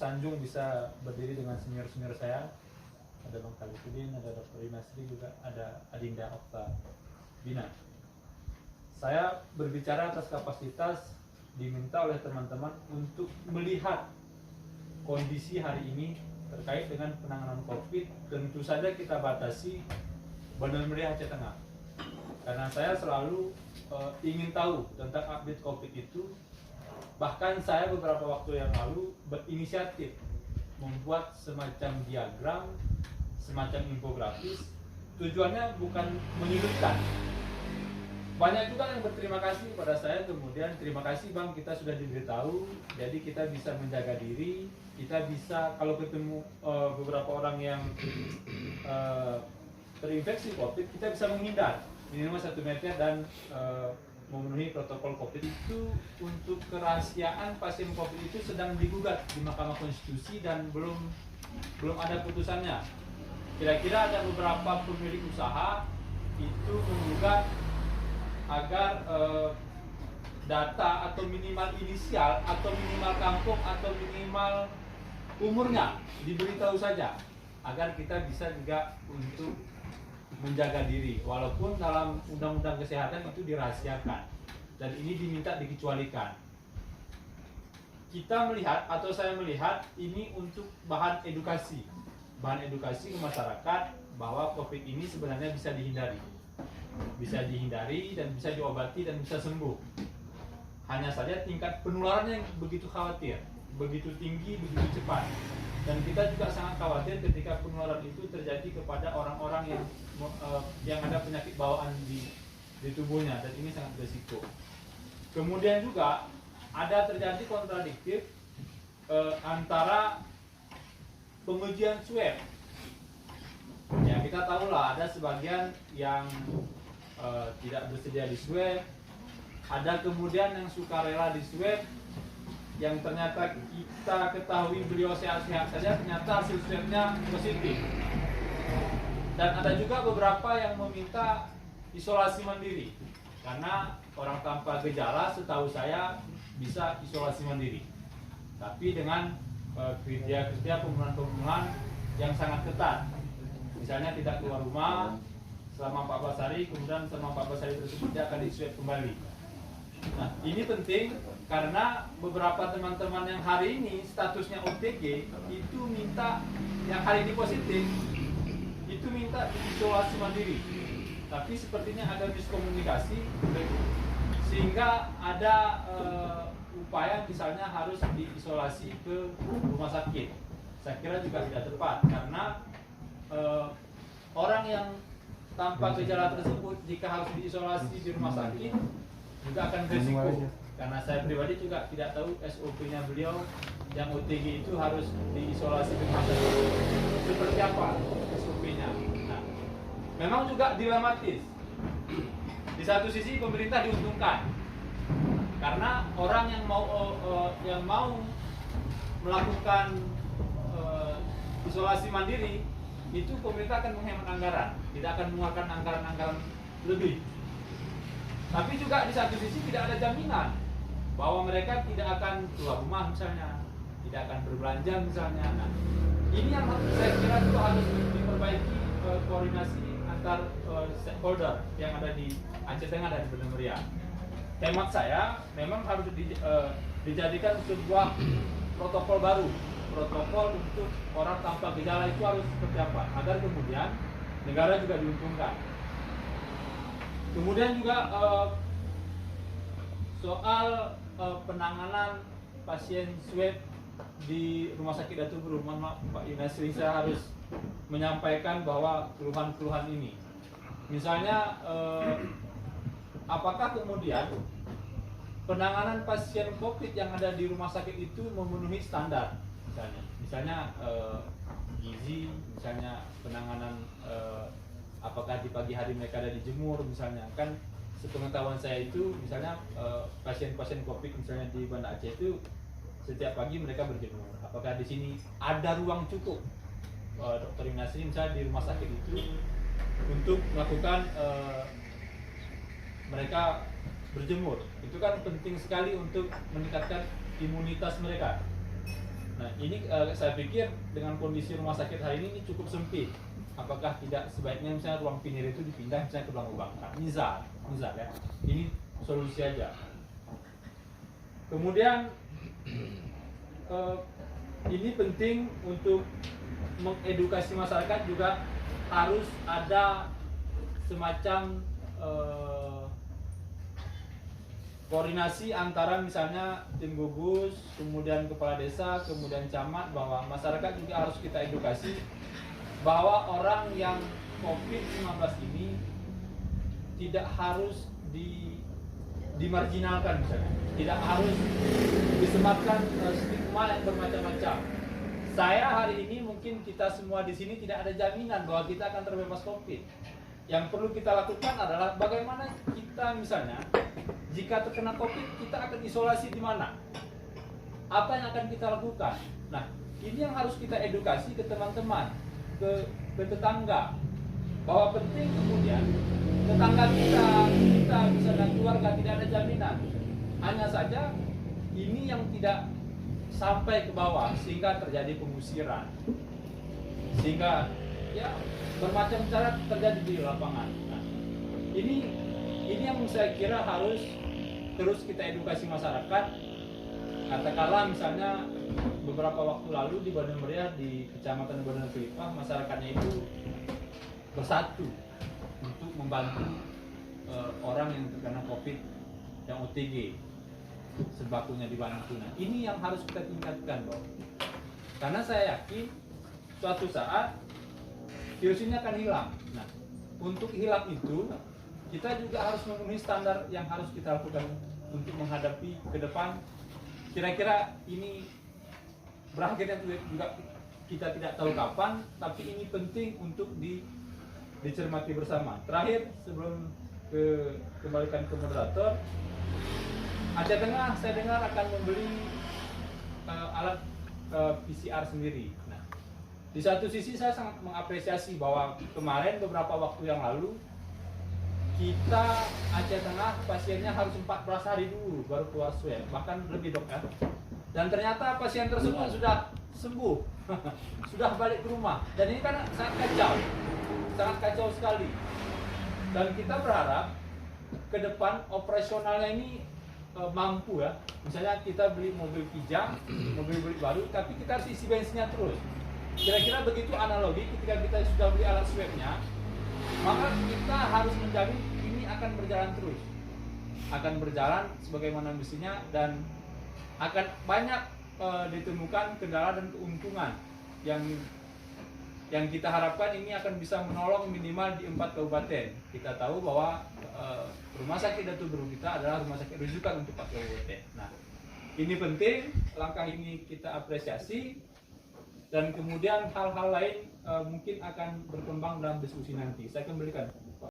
sanjung bisa berdiri dengan senior-senior saya. Ada Bang Khalifudin, ada Dr. Inasri, juga ada Adinda Okta Bina. Saya berbicara atas kapasitas diminta oleh teman-teman untuk melihat kondisi hari ini terkait dengan penanganan COVID. Tentu saja kita batasi Badan Meriah Aceh Tengah, karena saya selalu ingin tahu tentang update COVID itu. Bahkan saya beberapa waktu yang lalu berinisiatif membuat semacam diagram, semacam infografis. Tujuannya bukan menyulitkan. Banyak juga yang berterima kasih kepada saya, kemudian terima kasih Bang, kita sudah diberitahu, jadi kita bisa menjaga diri, kita bisa kalau ketemu beberapa orang yang terinfeksi COVID, kita bisa menghindar minimal 1 meter dan memenuhi protokol COVID. Itu untuk kerahasiaan pasien COVID itu sedang digugat di Mahkamah Konstitusi dan belum ada putusannya. Kira-kira ada beberapa pemilik usaha itu menggugat agar data atau minimal inisial atau minimal kampung atau minimal umurnya diberitahu saja, agar kita bisa juga untuk menjaga diri, walaupun dalam undang-undang kesehatan itu dirahasiakan dan ini diminta dikecualikan. Kita melihat atau saya melihat ini untuk bahan edukasi ke masyarakat bahwa COVID ini sebenarnya bisa dihindari dan bisa diobati dan bisa sembuh. Hanya saja tingkat penularannya yang begitu khawatir, begitu tinggi, begitu cepat. Dan kita juga sangat khawatir ketika penularan itu terjadi kepada orang-orang yang ada penyakit bawaan di tubuhnya, dan ini sangat berisiko. Kemudian juga ada terjadi kontradiktif antara pengujian swab. Ya, kita tahulah ada sebagian yang tidak bersedia di swab, ada kemudian yang sukarela di swab, yang ternyata kita ketahui beliau sehat-sehat saja, ternyata hasil swabnya positif. Dan ada juga beberapa yang meminta isolasi mandiri, karena orang tanpa gejala setahu saya bisa isolasi mandiri, tapi dengan kriteria pembunuhan yang sangat ketat. Misalnya tidak keluar rumah selama 14 hari, kemudian selama 14 hari tersebut dia akan di-swab kembali. Nah, ini penting karena beberapa teman-teman yang hari ini statusnya OTG itu minta, yang hari ini positif itu minta isolasi mandiri, tapi sepertinya ada miskomunikasi sehingga ada upaya misalnya harus diisolasi ke rumah sakit. Saya kira juga tidak tepat, karena orang yang tanpa gejala tersebut jika harus diisolasi di rumah sakit juga akan berisiko. Karena saya pribadi juga tidak tahu SOP-nya beliau yang OTG itu harus diisolasi di rumah sakit seperti apa SOP-nya. Nah, memang juga dilematis. Di satu sisi pemerintah diuntungkan karena orang yang mau melakukan isolasi mandiri itu pemerintah akan menghemat anggaran, tidak akan mengeluarkan anggaran lebih. Tapi juga di satu sisi tidak ada jaminan bahwa mereka tidak akan keluar rumah misalnya, tidak akan berbelanja misalnya. Nah, ini yang saya kira itu harus diperbaiki koordinasi antar stakeholder yang ada di Aceh Tengah dan Badan Meriah. Hemat saya memang harus dijadikan sebuah protokol baru, protokol untuk orang tanpa gejala itu harus seperti apa, agar kemudian negara juga diuntungkan. Kemudian juga soal penanganan pasien swab di Rumah Sakit Datuk Guru. Mohon maaf Pak Inasri, saya harus menyampaikan bahwa keluhan-keluhan ini. Misalnya apakah kemudian penanganan pasien COVID yang ada di rumah sakit itu memenuhi standar? Misalnya gizi, misalnya penanganan apakah di pagi hari mereka ada dijemur misalnya. Kan sepengetahuan saya itu misalnya pasien-pasien COVID misalnya di Banda Aceh itu setiap pagi mereka berjemur. Apakah di sini ada ruang cukup Dr. Inasri misalnya di rumah sakit itu untuk melakukan mereka berjemur? Itu kan penting sekali untuk meningkatkan imunitas mereka. Nah, ini saya pikir dengan kondisi rumah sakit hari ini cukup sempit. Apakah tidak sebaiknya misalnya ruang pinir itu dipindah misalnya ke ruang Bangka? Misal ya. Ini solusi aja. Kemudian ini penting untuk mengedukasi masyarakat, juga harus ada semacam koordinasi antara misalnya tim gugus, kemudian kepala desa, kemudian camat, bahwa masyarakat juga harus kita edukasi bahwa orang yang COVID-19 ini tidak harus dimarginalkan misalnya, tidak harus disematkan stigma yang bermacam-macam. Saya hari ini mungkin kita semua di sini tidak ada jaminan bahwa kita akan terbebas COVID. Yang perlu kita lakukan adalah bagaimana kita misalnya jika terkena COVID kita akan isolasi di mana? Apa yang akan kita lakukan? Nah, ini yang harus kita edukasi ke teman-teman, ke tetangga, bahwa penting kemudian tetangga kita misalnya keluarga tidak ada jaminan. Hanya saja ini yang tidak sampai ke bawah sehingga terjadi pengusiran, sehingga ya bermacam cara terjadi di lapangan. Nah, ini yang saya kira harus terus kita edukasi masyarakat. Katakanlah misalnya beberapa waktu lalu di Bandung Meriah, di Kecamatan Bandung Kelipah, masyarakatnya itu bersatu untuk membantu orang yang terkena COVID yang OTG, sembakonya dibantu. Nah, ini yang harus kita tingkatkan, Bro. Karena saya yakin suatu saat virus ini akan hilang. Nah, untuk hilang itu kita juga harus memenuhi standar yang harus kita lakukan untuk menghadapi ke depan. Kira-kira ini berakhirnya juga kita tidak tahu kapan, tapi ini penting untuk dicermati bersama. Terakhir, sebelum kembalikan ke moderator, Aceh Tengah saya dengar akan membeli alat PCR sendiri. Nah, di satu sisi saya sangat mengapresiasi bahwa kemarin beberapa waktu yang lalu kita Aceh Tengah pasiennya harus 14 hari dulu baru keluar swab, bahkan lebih, Dok, ya. Dan ternyata pasien tersebut sudah sembuh, sudah balik ke rumah. Dan ini kan sangat kacau sekali. Dan kita berharap ke depan operasionalnya ini mampu, ya. Misalnya kita beli mobil pijak, mobil baru, tapi kita harus isi bensinnya terus. Kira-kira begitu analogi ketika kita sudah beli alat swabnya, maka kita harus menjamin ini akan berjalan terus, akan berjalan sebagaimana mestinya, dan akan banyak ditemukan kendala dan keuntungan yang kita harapkan ini akan bisa menolong minimal di 4 kabupaten. Kita tahu bahwa rumah sakit Datu Biru kita adalah rumah sakit rujukan untuk 4 kabupaten. Nah, ini penting, langkah ini kita apresiasi, dan kemudian hal-hal lain mungkin akan berkembang dalam diskusi nanti. Saya kembalikan.